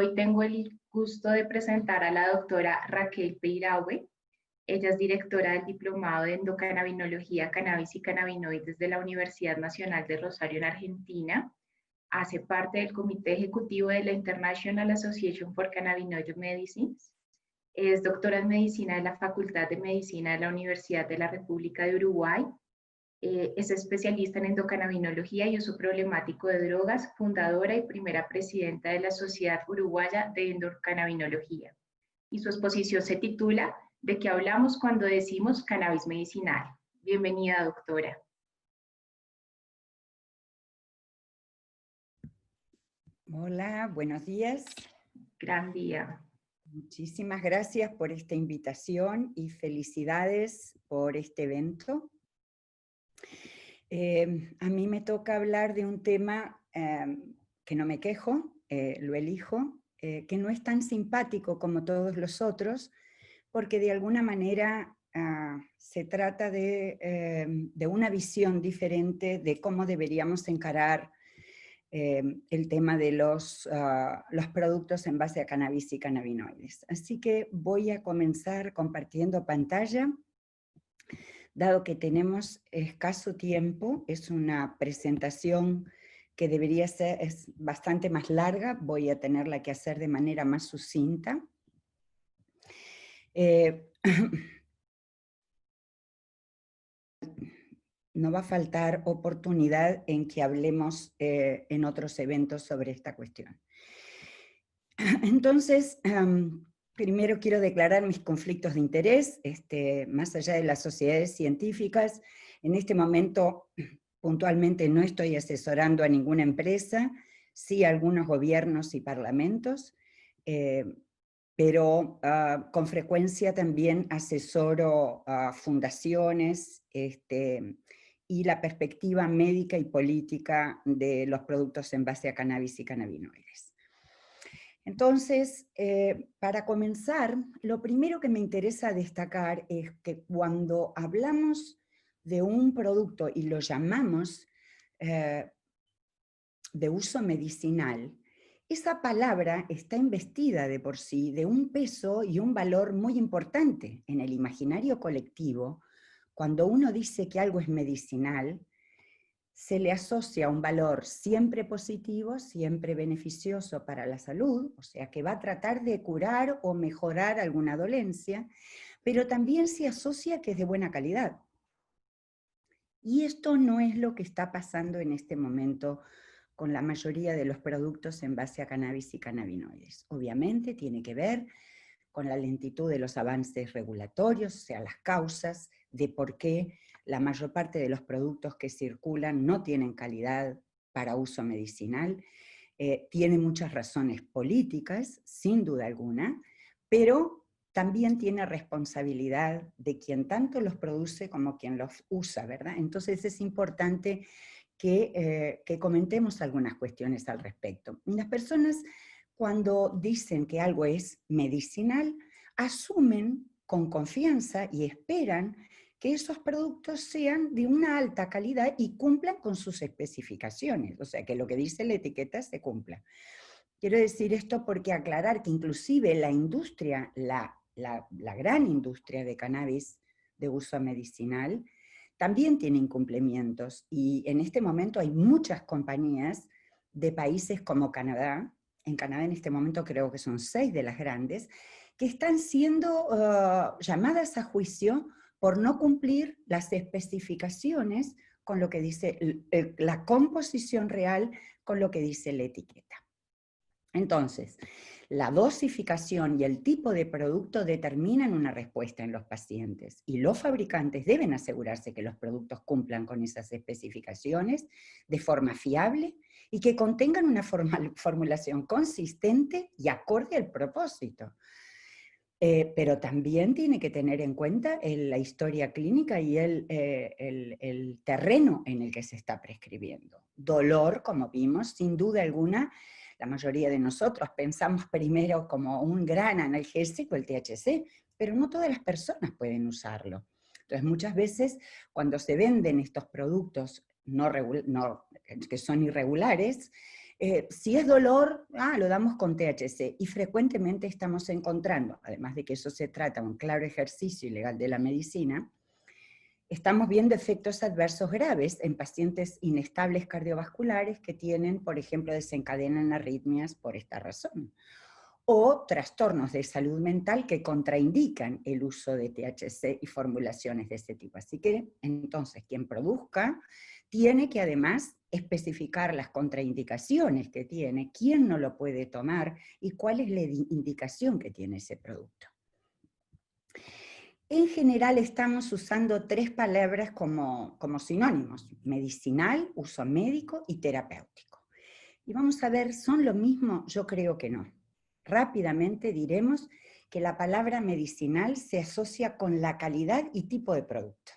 Hoy tengo el gusto de presentar a la doctora Raquel Peiraue. Ella es directora del Diplomado de Endocannabinología, Cannabis y Cannabinoides de la Universidad Nacional de Rosario en Argentina. Hace parte del comité ejecutivo de la International Association for Cannabinoid Medicines. Es doctora en medicina de la Facultad de Medicina de la Universidad de la República de Uruguay. Es especialista en endocannabinología y uso problemático de drogas, fundadora y primera presidenta de la Sociedad Uruguaya de Endocannabinología. Y su exposición se titula ¿De qué hablamos cuando decimos cannabis medicinal? Bienvenida, doctora. Hola, buenos días. Gran día. Muchísimas gracias por esta invitación y felicidades por este evento. A mí me toca hablar de un tema que no me quejo, lo elijo, que no es tan simpático como todos los otros, porque de alguna manera se trata de una visión diferente de cómo deberíamos encarar el tema de los productos en base a cannabis y cannabinoides. Así que voy a comenzar compartiendo pantalla. Dado que tenemos escaso tiempo, es una presentación que debería ser es bastante más larga, voy a tenerla que hacer de manera más sucinta. No va a faltar oportunidad en que hablemos en otros eventos sobre esta cuestión. Entonces, primero quiero declarar mis conflictos de interés, más allá de las sociedades científicas. En este momento, puntualmente, no estoy asesorando a ninguna empresa, sí a algunos gobiernos y parlamentos, pero con frecuencia también asesoro a fundaciones y la perspectiva médica y política de los productos en base a cannabis y cannabinoides. Entonces, para comenzar, lo primero que me interesa destacar es que cuando hablamos de un producto y lo llamamos de uso medicinal, esa palabra está investida de por sí de un peso y un valor muy importante en el imaginario colectivo. Cuando uno dice que algo es medicinal, se le asocia un valor siempre positivo, siempre beneficioso para la salud, o sea que va a tratar de curar o mejorar alguna dolencia, pero también se asocia que es de buena calidad. Y esto no es lo que está pasando en este momento con la mayoría de los productos en base a cannabis y cannabinoides. Obviamente tiene que ver con la lentitud de los avances regulatorios, o sea, las causas de por qué la mayor parte de los productos que circulan no tienen calidad para uso medicinal. Tiene muchas razones políticas, sin duda alguna, pero también tiene responsabilidad de quien tanto los produce como quien los usa, ¿verdad? Entonces es importante que comentemos algunas cuestiones al respecto. Las personas, cuando dicen que algo es medicinal, asumen con confianza y esperan que esos productos sean de una alta calidad y cumplan con sus especificaciones, o sea, que lo que dice la etiqueta se cumpla. Quiero decir esto porque aclarar que inclusive la industria, la gran industria de cannabis de uso medicinal, también tiene incumplimientos, y en este momento hay muchas compañías de países como Canadá, en Canadá en este momento creo que son 6 de las grandes, que están siendo llamadas a juicio por no cumplir las especificaciones con lo que dice la composición real, con lo que dice la etiqueta. Entonces, la dosificación y el tipo de producto determinan una respuesta en los pacientes, y los fabricantes deben asegurarse que los productos cumplan con esas especificaciones de forma fiable y que contengan una formulación consistente y acorde al propósito. Pero también tiene que tener en cuenta la historia clínica y el terreno en el que se está prescribiendo. Dolor, como vimos, sin duda alguna, la mayoría de nosotros pensamos primero como un gran analgésico el THC, pero no todas las personas pueden usarlo. Entonces muchas veces cuando se venden estos productos que son irregulares, Si es dolor, lo damos con THC, y frecuentemente estamos encontrando, además de que eso se trata de un claro ejercicio ilegal de la medicina, estamos viendo efectos adversos graves en pacientes inestables cardiovasculares que tienen, por ejemplo, desencadenan arritmias por esta razón, o trastornos de salud mental que contraindican el uso de THC y formulaciones de ese tipo. Así que, entonces, quien produzca tiene que además especificar las contraindicaciones que tiene, quién no lo puede tomar y cuál es la indicación que tiene ese producto. En general estamos usando 3 palabras como sinónimos: medicinal, uso médico y terapéutico. Y vamos a ver, ¿son lo mismo? Yo creo que no. Rápidamente diremos que la palabra medicinal se asocia con la calidad y tipo de producto.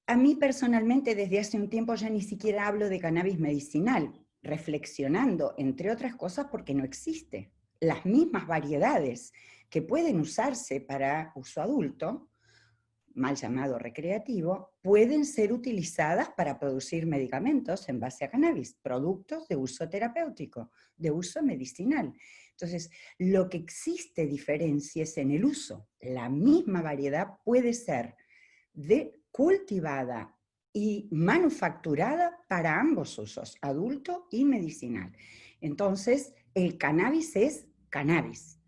A mí personalmente desde hace un tiempo ya ni siquiera hablo de cannabis medicinal, reflexionando, entre otras cosas, porque no existe. Las mismas variedades que pueden usarse para uso adulto, mal llamado recreativo, pueden ser utilizadas para producir medicamentos en base a cannabis, productos de uso terapéutico, de uso medicinal. Entonces, lo que existe diferencia es en el uso. La misma variedad puede ser cultivada y manufacturada para ambos usos, adulto y medicinal. Entonces, el cannabis es cannabis.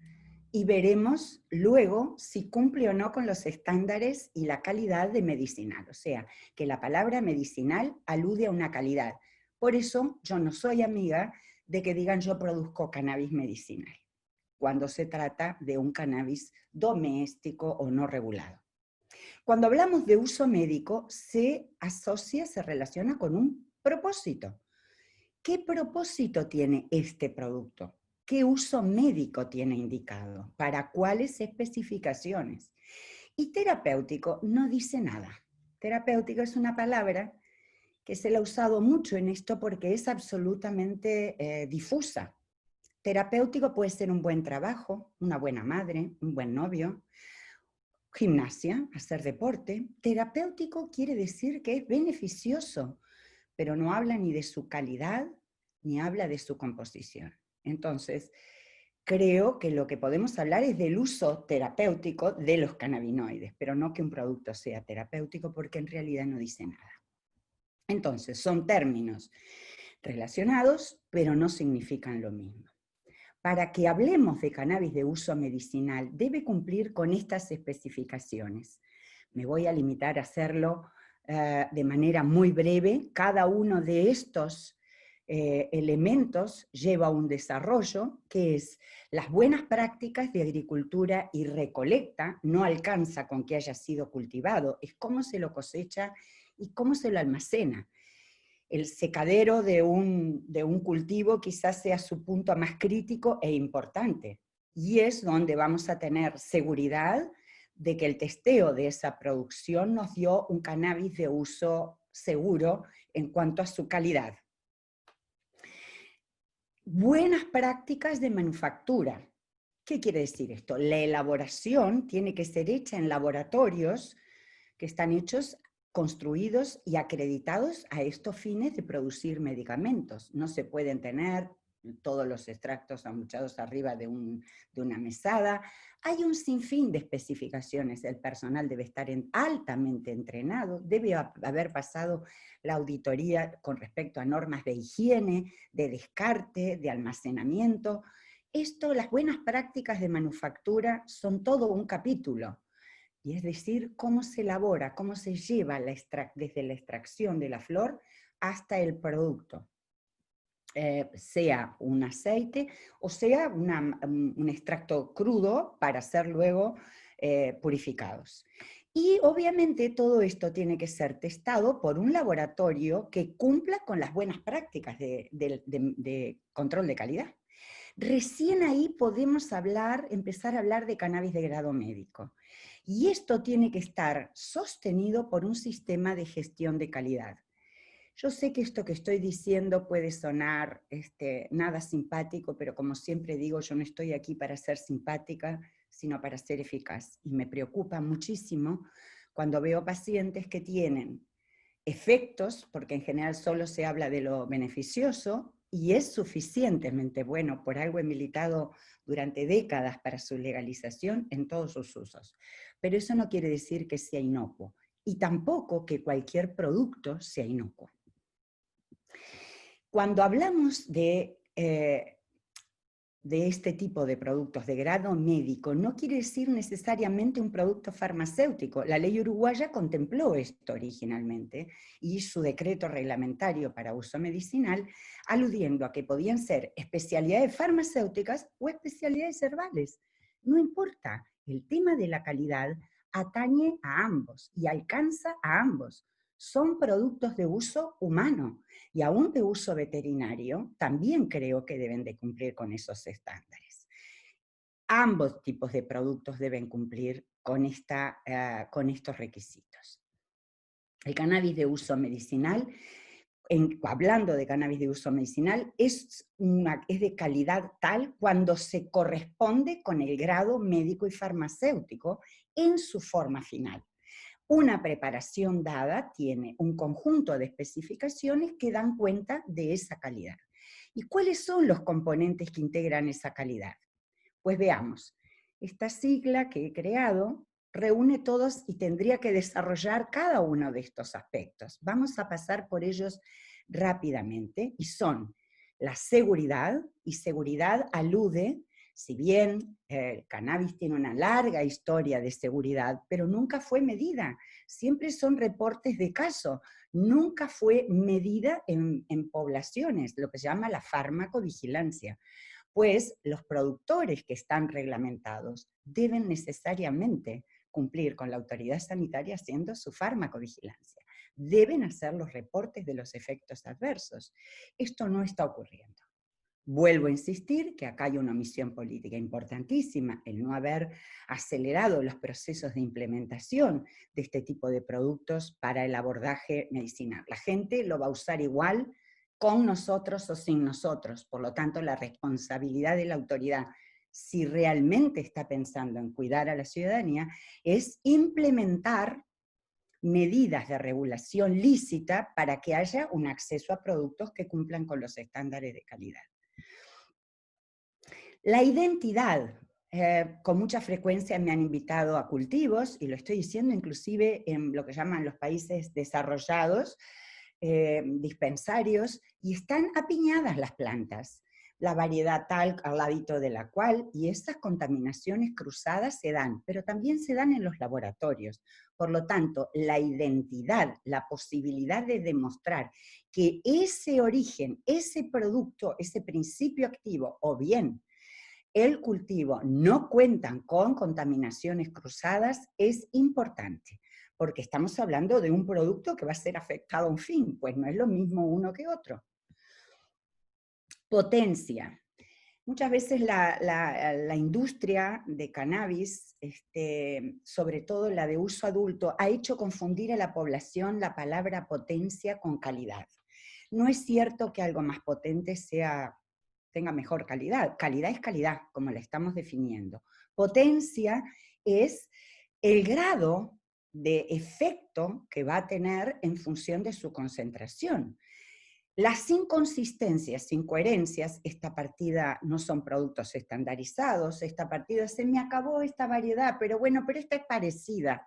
Y veremos luego si cumple o no con los estándares y la calidad de medicinal. O sea, que la palabra medicinal alude a una calidad. Por eso yo no soy amiga de que digan yo produzco cannabis medicinal, cuando se trata de un cannabis doméstico o no regulado. Cuando hablamos de uso médico, se asocia, se relaciona con un propósito. ¿Qué propósito tiene este producto? ¿Qué uso médico tiene indicado? ¿Para cuáles especificaciones? Y terapéutico no dice nada. Terapéutico es una palabra que se la ha usado mucho en esto porque es absolutamente difusa. Terapéutico puede ser un buen trabajo, una buena madre, un buen novio, gimnasia, hacer deporte. Terapéutico quiere decir que es beneficioso, pero no habla ni de su calidad, ni habla de su composición. Entonces, creo que lo que podemos hablar es del uso terapéutico de los cannabinoides, pero no que un producto sea terapéutico, porque en realidad no dice nada. Entonces, son términos relacionados, pero no significan lo mismo. Para que hablemos de cannabis de uso medicinal, debe cumplir con estas especificaciones. Me voy a limitar a hacerlo de manera muy breve. Cada uno de estos elementos lleva un desarrollo que es las buenas prácticas de agricultura y recolecta. No alcanza con que haya sido cultivado, es cómo se lo cosecha y cómo se lo almacena. El secadero de un cultivo quizás sea su punto más crítico e importante, y es donde vamos a tener seguridad de que el testeo de esa producción nos dio un cannabis de uso seguro en cuanto a su calidad. Buenas prácticas de manufactura. ¿Qué quiere decir esto? La elaboración tiene que ser hecha en laboratorios que están hechos, construidos y acreditados a estos fines de producir medicamentos. No se pueden tener todos los extractos amuchados arriba de una mesada. Hay un sinfín de especificaciones. El personal debe estar altamente entrenado, debe haber pasado la auditoría con respecto a normas de higiene, de descarte, de almacenamiento. Las buenas prácticas de manufactura son todo un capítulo. Y es decir, cómo se elabora, cómo se lleva desde la extracción de la flor hasta el producto. Sea un aceite o sea un extracto crudo para ser luego purificados. Y obviamente todo esto tiene que ser testado por un laboratorio que cumpla con las buenas prácticas de control de calidad. Recién ahí podemos empezar a hablar de cannabis de grado médico. Y esto tiene que estar sostenido por un sistema de gestión de calidad. Yo sé que esto que estoy diciendo puede sonar nada simpático, pero como siempre digo, yo no estoy aquí para ser simpática, sino para ser eficaz. Y me preocupa muchísimo cuando veo pacientes que tienen efectos, porque en general solo se habla de lo beneficioso, y es suficientemente bueno, por algo he militado durante décadas para su legalización en todos sus usos. Pero eso no quiere decir que sea inocuo, y tampoco que cualquier producto sea inocuo. Cuando hablamos de este tipo de productos de grado médico, no quiere decir necesariamente un producto farmacéutico. La ley uruguaya contempló esto originalmente y su decreto reglamentario para uso medicinal, aludiendo a que podían ser especialidades farmacéuticas o especialidades herbales. No importa, el tema de la calidad atañe a ambos y alcanza a ambos. Son productos de uso humano y aún de uso veterinario, también creo que deben de cumplir con esos estándares. Ambos tipos de productos deben cumplir con estos requisitos. El cannabis de uso medicinal, hablando de cannabis de uso medicinal, es de calidad tal cuando se corresponde con el grado médico y farmacéutico en su forma final. Una preparación dada tiene un conjunto de especificaciones que dan cuenta de esa calidad. ¿Y cuáles son los componentes que integran esa calidad? Pues veamos, esta sigla que he creado reúne todos y tendría que desarrollar cada uno de estos aspectos. Vamos a pasar por ellos rápidamente y son la seguridad, y seguridad alude, si bien el cannabis tiene una larga historia de seguridad, pero nunca fue medida, siempre son reportes de caso, nunca fue medida en poblaciones, lo que se llama la farmacovigilancia. Pues los productores que están reglamentados deben necesariamente cumplir con la autoridad sanitaria haciendo su farmacovigilancia. Deben hacer los reportes de los efectos adversos. Esto no está ocurriendo. Vuelvo a insistir que acá hay una omisión política importantísima, el no haber acelerado los procesos de implementación de este tipo de productos para el abordaje medicinal. La gente lo va a usar igual con nosotros o sin nosotros, por lo tanto la responsabilidad de la autoridad, si realmente está pensando en cuidar a la ciudadanía, es implementar medidas de regulación lícita para que haya un acceso a productos que cumplan con los estándares de calidad. La identidad, con mucha frecuencia me han invitado a cultivos, y lo estoy diciendo inclusive en lo que llaman los países desarrollados, dispensarios, y están apiñadas las plantas, la variedad tal al ladito de la cual, y estas contaminaciones cruzadas se dan, pero también se dan en los laboratorios. Por lo tanto, la identidad, la posibilidad de demostrar que ese origen, ese producto, ese principio activo, o bien el cultivo no cuentan con contaminaciones cruzadas, es importante, porque estamos hablando de un producto que va a ser afectado a un fin, pues no es lo mismo uno que otro. Potencia. Muchas veces la industria de cannabis, sobre todo la de uso adulto, ha hecho confundir a la población la palabra potencia con calidad. No es cierto que algo más potente tenga mejor calidad. Calidad es calidad, como la estamos definiendo. Potencia es el grado de efecto que va a tener en función de su concentración. Las inconsistencias, incoherencias, esta partida no son productos estandarizados, esta partida se me acabó esta variedad, pero bueno, pero esta es parecida.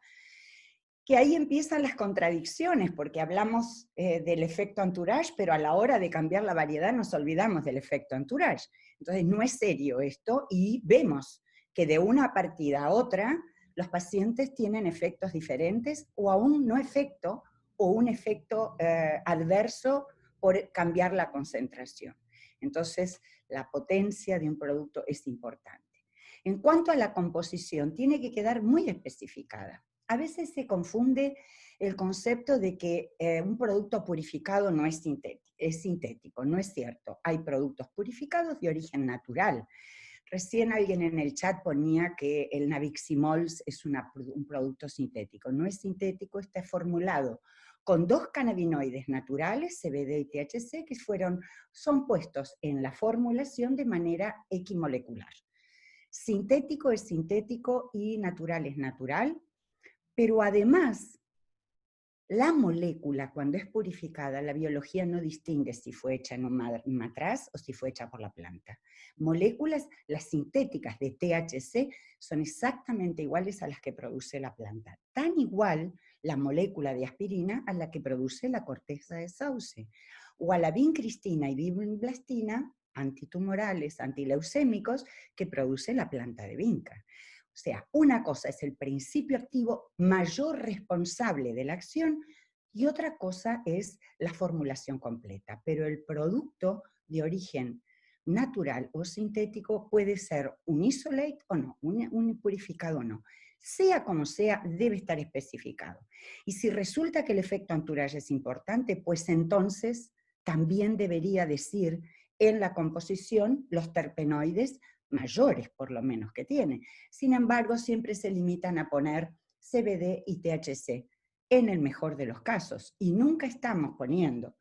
Que ahí empiezan las contradicciones, porque hablamos del efecto entourage, pero a la hora de cambiar la variedad nos olvidamos del efecto entourage. Entonces no es serio esto, y vemos que de una partida a otra los pacientes tienen efectos diferentes, o aún no efecto, o un efecto adverso por cambiar la concentración. Entonces la potencia de un producto es importante. En cuanto a la composición, tiene que quedar muy especificada. A veces se confunde el concepto de que un producto purificado no es sintético, no es cierto. Hay productos purificados de origen natural. Recién alguien en el chat ponía que el Nabiximol es un producto sintético. No es sintético, está formulado con 2 cannabinoides naturales, CBD y THC, que son puestos en la formulación de manera equimolecular. Sintético es sintético y natural es natural, pero además La molécula, cuando es purificada, la biología no distingue si fue hecha en un matraz o si fue hecha por la planta. Moléculas, las sintéticas de THC, son exactamente iguales a las que produce la planta. Tan igual la molécula de aspirina a la que produce la corteza de sauce. O a la vincristina y vinblastina, antitumorales, antileucémicos, que produce la planta de vinca. O sea, una cosa es el principio activo mayor responsable de la acción y otra cosa es la formulación completa. Pero el producto de origen natural o sintético puede ser un isolate o no, un purificado o no. Sea como sea, debe estar especificado. Y si resulta que el efecto entourage es importante, pues entonces también debería decir en la composición los terpenoides mayores, por lo menos, que tiene. Sin embargo, siempre se limitan a poner CBD y THC, en el mejor de los casos, y nunca estamos poniendo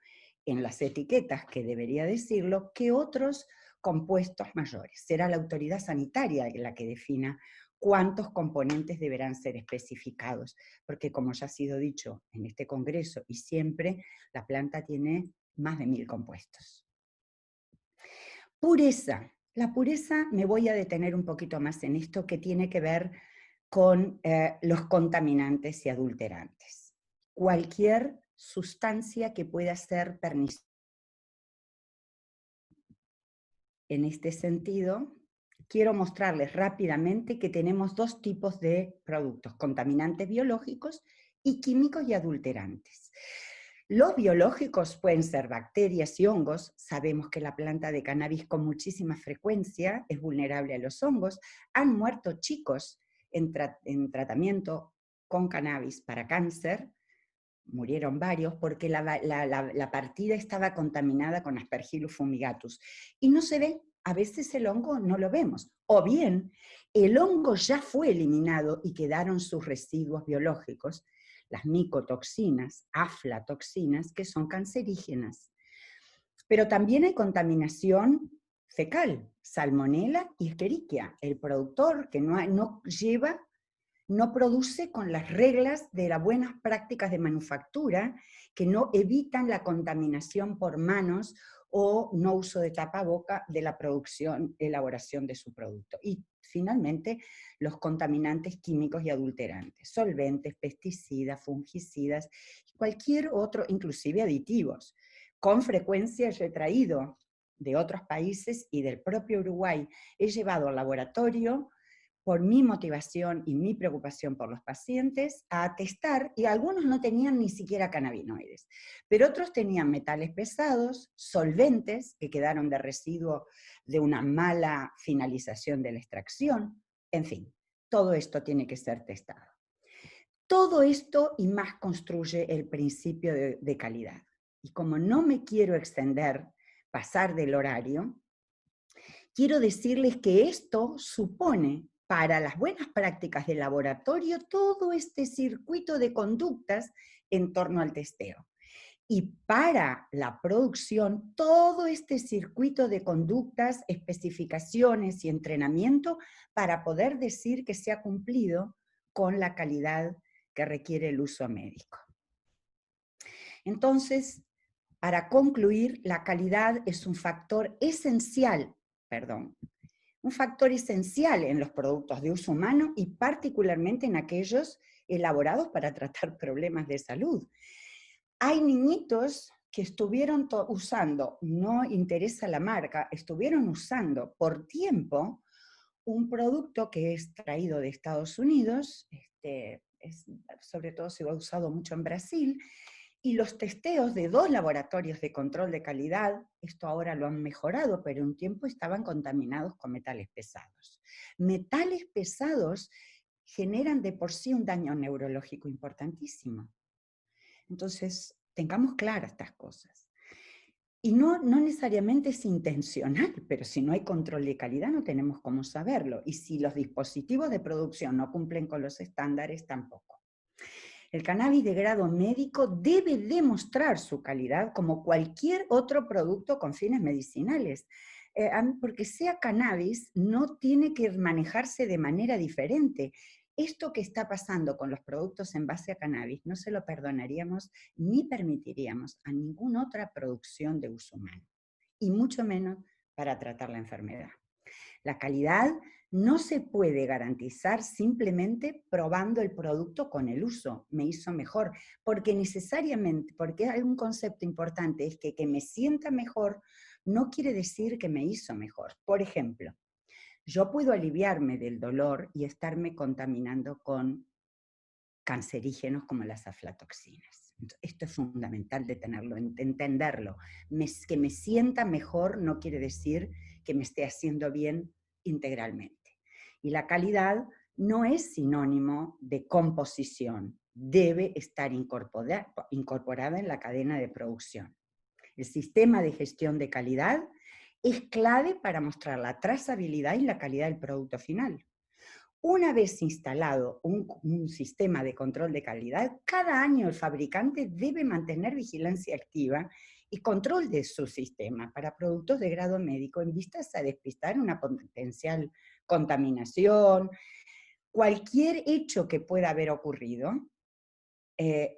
en las etiquetas, que debería decirlo, que otros compuestos mayores. Será la autoridad sanitaria la que defina cuántos componentes deberán ser especificados, porque como ya ha sido dicho en este congreso y siempre, la planta tiene más de 1000 compuestos. Pureza. La pureza, me voy a detener un poquito más en esto, que tiene que ver con los contaminantes y adulterantes. Cualquier sustancia que pueda ser perniciosa. En este sentido, quiero mostrarles rápidamente que tenemos dos tipos de productos: contaminantes biológicos y químicos y adulterantes. Los biológicos pueden ser bacterias y hongos. Sabemos que la planta de cannabis con muchísima frecuencia es vulnerable a los hongos. Han muerto chicos en tratamiento con cannabis para cáncer. Murieron varios porque la partida estaba contaminada con Aspergillus fumigatus. Y no se ve, a veces el hongo no lo vemos. O bien, el hongo ya fue eliminado y quedaron sus residuos biológicos, las micotoxinas, aflatoxinas, que son cancerígenas. Pero también hay contaminación fecal, salmonela y escherichia. El productor que no produce con las reglas de las buenas prácticas de manufactura, que no evitan la contaminación por manos o no uso de tapaboca de la producción, elaboración de su producto. Y finalmente, los contaminantes químicos y adulterantes, solventes, pesticidas, fungicidas, cualquier otro, inclusive aditivos. Con frecuencia he traído de otros países y del propio Uruguay, he llevado al laboratorio, por mi motivación y mi preocupación por los pacientes, a testar, y algunos no tenían ni siquiera cannabinoides, pero otros tenían metales pesados, solventes que quedaron de residuo de una mala finalización de la extracción, en fin, todo esto tiene que ser testado. Todo esto y más construye el principio de calidad. Y como no me quiero extender, pasar del horario, quiero decirles que esto supone para las buenas prácticas de laboratorio todo este circuito de conductas en torno al testeo. Y para la producción, todo este circuito de conductas, especificaciones y entrenamiento para poder decir que se ha cumplido con la calidad que requiere el uso médico. Entonces, para concluir, la calidad es un factor esencial, un factor esencial en los productos de uso humano y particularmente en aquellos elaborados para tratar problemas de salud. Hay niñitos que estuvieron usando, no interesa la marca, estuvieron usando por tiempo un producto que es traído de Estados Unidos, sobre todo se ha usado mucho en Brasil, y los testeos de 2 laboratorios de control de calidad, esto ahora lo han mejorado, pero un tiempo estaban contaminados con metales pesados. Metales pesados generan de por sí un daño neurológico importantísimo. Entonces, tengamos claras estas cosas. Y no necesariamente es intencional, pero si no hay control de calidad no tenemos cómo saberlo. Y si los dispositivos de producción no cumplen con los estándares, tampoco. El cannabis de grado médico debe demostrar su calidad como cualquier otro producto con fines medicinales, porque sea cannabis no tiene que manejarse de manera diferente. Esto que está pasando con los productos en base a cannabis no se lo perdonaríamos ni permitiríamos a ninguna otra producción de uso humano, y mucho menos para tratar la enfermedad. La calidad no se puede garantizar simplemente probando el producto con el uso. Me hizo mejor, porque necesariamente, porque hay un concepto importante, es que me sienta mejor no quiere decir que me hizo mejor. Por ejemplo, yo puedo aliviarme del dolor y estarme contaminando con cancerígenos como las aflatoxinas. Esto es fundamental de tenerlo, entenderlo. Que me sienta mejor no quiere decir que me esté haciendo bien integralmente. Y la calidad no es sinónimo de composición, debe estar incorporada en la cadena de producción. El sistema de gestión de calidad es clave para mostrar la trazabilidad y la calidad del producto final. Una vez instalado un sistema de control de calidad, cada año el fabricante debe mantener vigilancia activa y control de su sistema para productos de grado médico en vistas a despistar una potencial contaminación, cualquier hecho que pueda haber ocurrido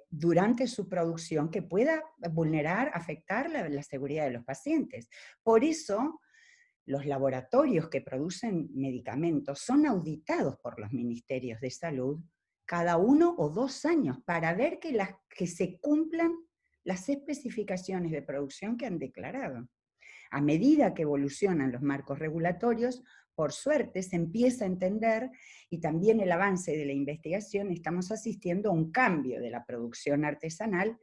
durante su producción que pueda vulnerar, afectar la seguridad de los pacientes. Por eso, los laboratorios que producen medicamentos son auditados por los ministerios de salud cada 1 o 2 años para ver que se cumplan las especificaciones de producción que han declarado. A medida que evolucionan los marcos regulatorios, por suerte se empieza a entender, y también el avance de la investigación, estamos asistiendo a un cambio de la producción artesanal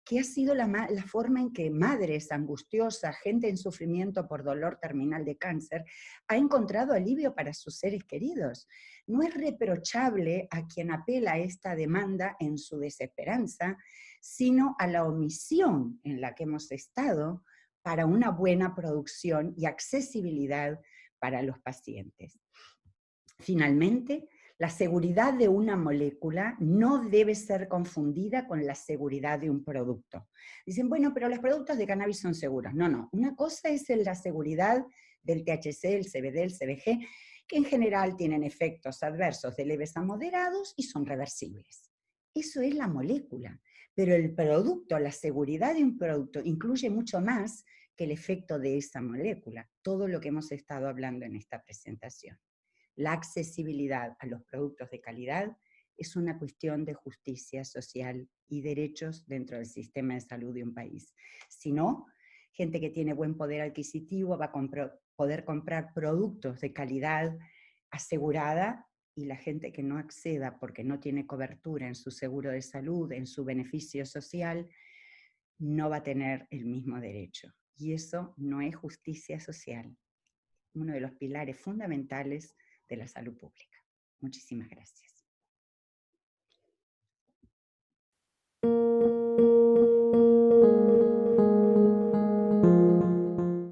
que ha sido la forma en que madres angustiosas, gente en sufrimiento por dolor terminal de cáncer, ha encontrado alivio para sus seres queridos. No es reprochable a quien apela a esta demanda en su desesperanza, sino a la omisión en la que hemos estado para una buena producción y accesibilidad para los pacientes. Finalmente, la seguridad de una molécula no debe ser confundida con la seguridad de un producto. Dicen, bueno, pero los productos de cannabis son seguros. No, no. Una cosa es la seguridad del THC, el CBD, el CBG, que en general tienen efectos adversos de leves a moderados y son reversibles. Eso es la molécula. Pero el producto, la seguridad de un producto, incluye mucho más que el efecto de esa molécula. Todo lo que hemos estado hablando en esta presentación. La accesibilidad a los productos de calidad es una cuestión de justicia social y derechos dentro del sistema de salud de un país. Si no, gente que tiene buen poder adquisitivo va a poder comprar productos de calidad asegurada, y la gente que no acceda porque no tiene cobertura en su seguro de salud, en su beneficio social, no va a tener el mismo derecho. Y eso no es justicia social, uno de los pilares fundamentales de la salud pública. Muchísimas gracias.